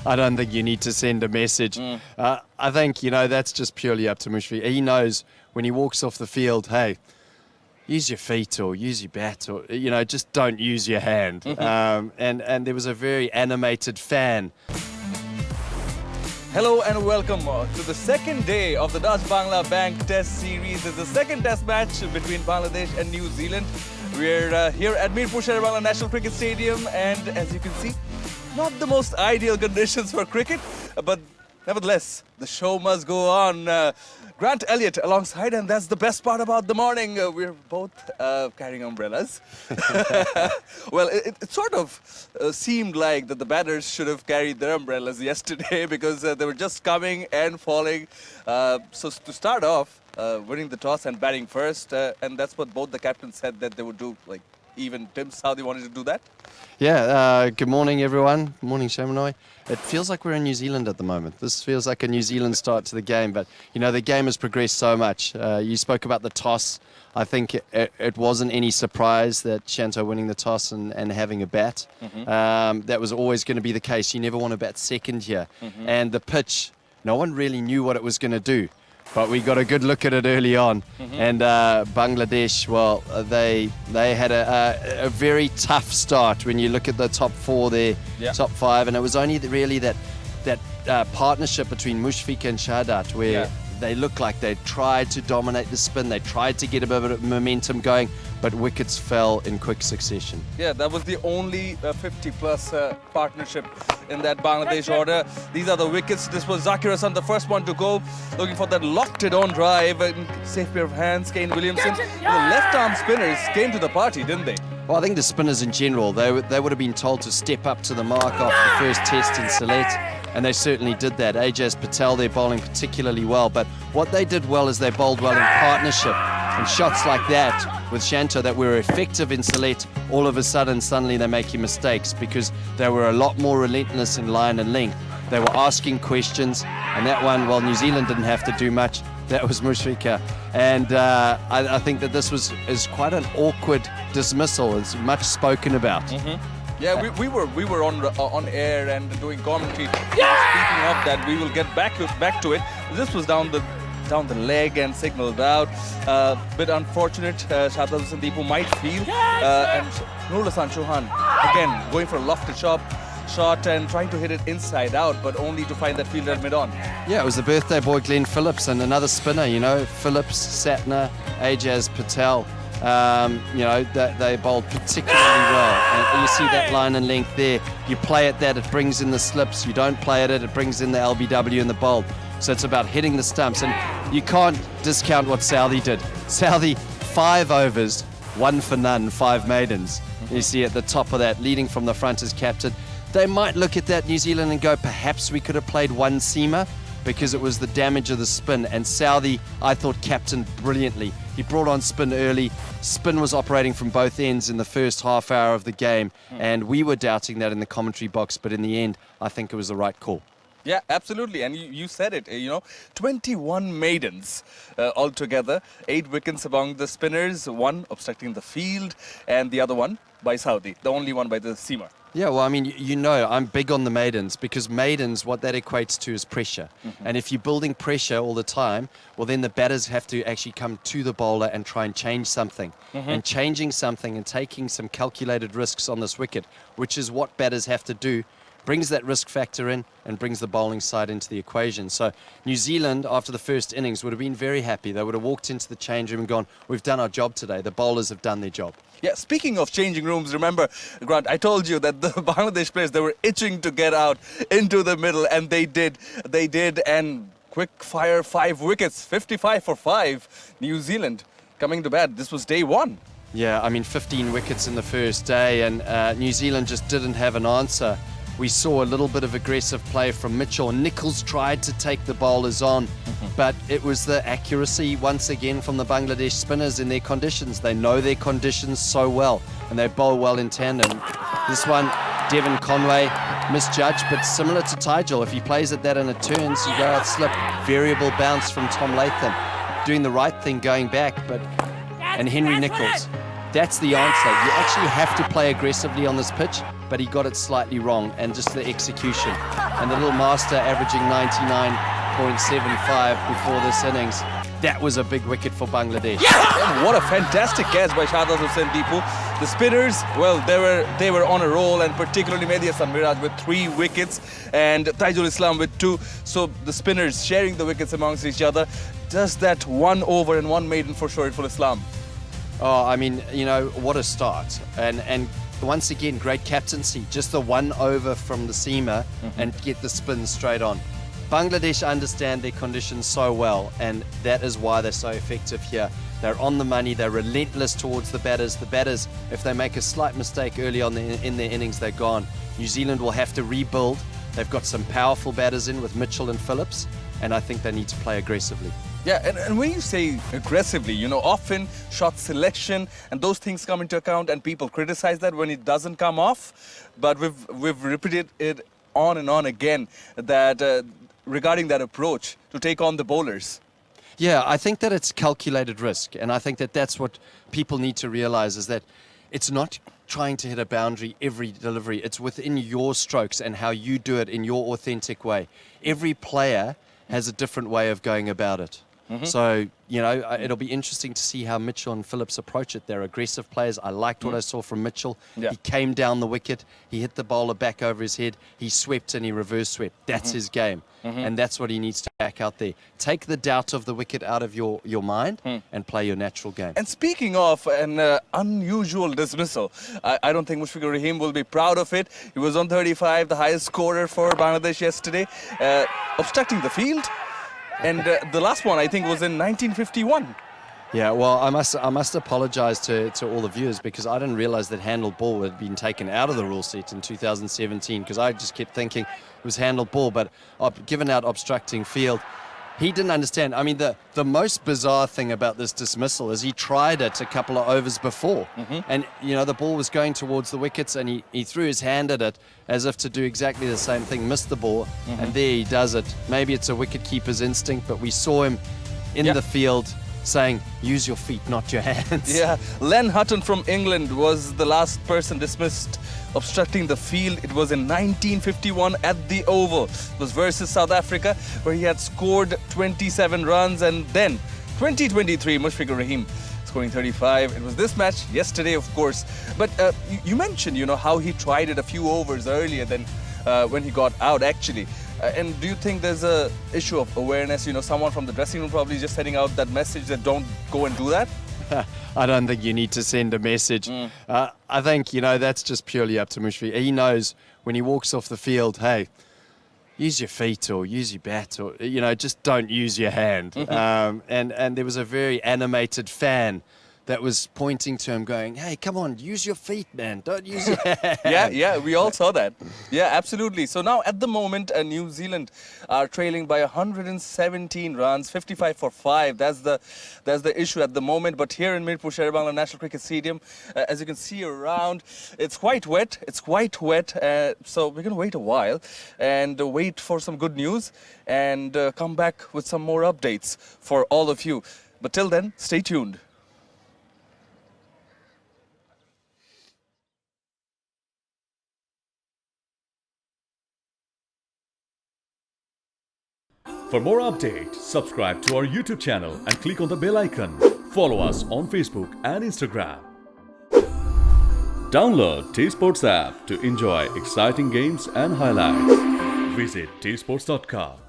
I don't think you need to send a message. I think, that's just purely up to Mushfiq. He knows when he walks off the field, hey, use your feet or use your bat or, just don't use your hand. And there was a very animated fan. Hello and welcome to the second day of the Dutch-Bangla Bank Test Series. It's the second test match between Bangladesh and New Zealand. We're here at Mirpur Sher-e-Bangla National Cricket Stadium, and as you can see, not the most ideal conditions for cricket, but nevertheless, the show must go on. Grant Elliott alongside, and that's the best part about the morning. We're both carrying umbrellas. Well, it sort of seemed like that the batters should have carried their umbrellas yesterday because they were just coming and falling. So to start off, winning the toss and batting first, and that's what both the captains said that they would do. Like even Tim Southee wanted to do that. Yeah, good morning, everyone. Good morning, Shamanoi. It feels like we're in New Zealand at the moment. This feels like a New Zealand start to the game, but, the game has progressed so much. You spoke about the toss. I think it wasn't any surprise that Shanto winning the toss and having a bat. That was always going to be the case. You never want to bat second here. And the pitch, no one really knew what it was going to do. But we got a good look at it early on. And Bangladesh, well, they had a very tough start when you look at the top four there, top five. And it was only really that partnership between Mushfiq and Shahadat where they looked like they tried to dominate the spin. They tried to get a bit of momentum going, but wickets fell in quick succession. Yeah, that was the only 50-plus partnership in that Bangladesh order. These are the wickets. This was Zakir Hasan, the first one to go, looking for that locked-it-on drive. Safe pair of hands, Kane Williamson. The left-arm spinners came to the party, didn't they? Well, I think the spinners in general, they would have been told to step up to the mark after the first test in Sylhet, and they certainly did that. Ajaz Patel, they're bowling particularly well, but what they did well is they bowled well in partnership. And shots like that with Shanto that were effective in Sylhet, all of a sudden, suddenly they're making mistakes because they were a lot more relentless in line and length. They were asking questions, and that one, well, New Zealand didn't have to do much. That was Mushfiq. And I think that this is quite an awkward dismissal. It's much spoken about. Yeah, we were on air and doing commentary. Speaking of that, we will get back to it. This was down the leg and signaled out. Bit unfortunate. Shahzad Hussain Deepu might feel. And Nurul Hasan Chauhan again going for a lofted shot and trying to hit it inside out, but only to find that fielder mid-on. Yeah, it was the birthday boy Glenn Phillips and another spinner. Phillips, Satner, Ajaz Patel. They bowled particularly well. And you see that line and length there. You play at that, it brings in the slips. You don't play at it, it brings in the LBW and the bowl. So it's about hitting the stumps. And you can't discount what Southee did. Southee, 5 overs, 1 for none, 5 maidens. You see at the top of that, leading from the front as captain. They might look at that, New Zealand, and go, perhaps we could have played 1 seamer because it was the damage of the spin. And Southee, I thought, captained brilliantly. He brought on spin early. Spin was operating from both ends in the first half hour of the game. And we were doubting that in the commentary box. But in the end, I think it was the right call. Yeah, absolutely. And you said it, 21 maidens altogether. 8 wickets among the spinners, 1 obstructing the field, and the other one by Southee, the only one by the seamer. Yeah, well, I mean, I'm big on the maidens because maidens, what that equates to is pressure. And if you're building pressure all the time, well, then the batters have to actually come to the bowler and try and change something. And changing something and taking some calculated risks on this wicket, which is what batters have to do, brings that risk factor in and brings the bowling side into the equation. So New Zealand, after the first innings, would have been very happy. They would have walked into the change room and gone, we've done our job today. The bowlers have done their job. Yeah, speaking of changing rooms, remember, Grant, I told you that the Bangladesh players, they were itching to get out into the middle, and they did, and quick fire 5 wickets, 55 for 5. New Zealand coming to bat. This was day 1. Yeah, I mean, 15 wickets in the first day, and New Zealand just didn't have an answer. We saw a little bit of aggressive play from Mitchell. Nichols tried to take the bowlers on, but it was the accuracy once again from the Bangladesh spinners in their conditions. They know their conditions so well, and they bowl well in tandem. This one, Devon Conway, misjudged, but similar to Tygel. If he plays at that and it turns, you go out slip. Variable bounce from Tom Latham. Doing the right thing, going back, and Henry Nichols. That's the answer. You actually have to play aggressively on this pitch, but he got it slightly wrong, and just the execution. And the little master averaging 99.75 before this innings. That was a big wicket for Bangladesh. And what a fantastic catch by Shahzad Hussain Deepu. The spinners, well, they were on a roll, and particularly Mehdi Hasan Miraj with 3 wickets and Taijul Islam with 2. So the spinners sharing the wickets amongst each other. Just that 1 over and 1 maiden for Shoriful Islam. Oh, I mean, you know, what a start. And once again, great captaincy. Just the 1 over from the seamer and get the spin straight on. Bangladesh understand their conditions so well, and that is why they're so effective here. They're on the money, they're relentless towards the batters. The batters, if they make a slight mistake early on in their innings, they're gone. New Zealand will have to rebuild. They've got some powerful batters in with Mitchell and Phillips, and I think they need to play aggressively. Yeah, and when you say aggressively, you know, often shot selection and those things come into account, and people criticize that when it doesn't come off. But we've repeated it on and on again that regarding that approach to take on the bowlers. Yeah, I think that it's calculated risk, and I think that that's what people need to realize, is that it's not trying to hit a boundary every delivery. It's within your strokes and how you do it in your authentic way. Every player has a different way of going about it. So, you know, it'll be interesting to see how Mitchell and Phillips approach it. They're aggressive players. I liked what I saw from Mitchell. Yeah. He came down the wicket. He hit the bowler back over his head. He swept and he reverse swept. That's his game. And that's what he needs to back out there. Take the doubt of the wicket out of your mind and play your natural game. And speaking of an unusual dismissal, I don't think Mushfiqur Rahim will be proud of it. He was on 35, the highest scorer for Bangladesh yesterday, obstructing the field. And the last one, I think, was in 1951. Yeah, well, I must apologise to all the viewers, because I didn't realise that handled ball had been taken out of the rule set in 2017, because I just kept thinking it was handled ball, but given out obstructing field, he didn't understand. I mean, the most bizarre thing about this dismissal is he tried it a couple of overs before, and, you know, the ball was going towards the wickets, and he threw his hand at it as if to do exactly the same thing, missed the ball, and there he does it. Maybe it's a wicket-keeper's instinct, but we saw him in the field saying, use your feet, not your hands. Yeah, Len Hutton from England was the last person dismissed obstructing the field. It was in 1951 at the Oval. It was versus South Africa, where he had scored 27 runs, and then 2023, Mushfiqur Rahim scoring 35. It was this match yesterday, of course. But you mentioned, you know, how he tried it a few overs earlier than when he got out, actually. And do you think there's a issue of awareness? You know, someone from the dressing room probably just sending out that message that don't go and do that? I don't think you need to send a message. I think, you know, that's just purely up to Mushfiq. He knows when he walks off the field, hey, use your feet or use your bat, or, you know, just don't use your hand. And there was a very animated fan that was pointing to him going, hey, come on, use your feet, man. Don't use your hand. Yeah, we all saw that. Yeah, absolutely. So now at the moment, New Zealand are trailing by 117 runs, 55 for 5. That's the issue at the moment. But here in Mirpur Sherebangla National Cricket Stadium, as you can see around, it's quite wet. So we're going to wait a while and wait for some good news and come back with some more updates for all of you. But till then, stay tuned. For more updates, subscribe to our YouTube channel and click on the bell icon. Follow us on Facebook and Instagram. Download T-Sports app to enjoy exciting games and highlights. Visit tsports.com.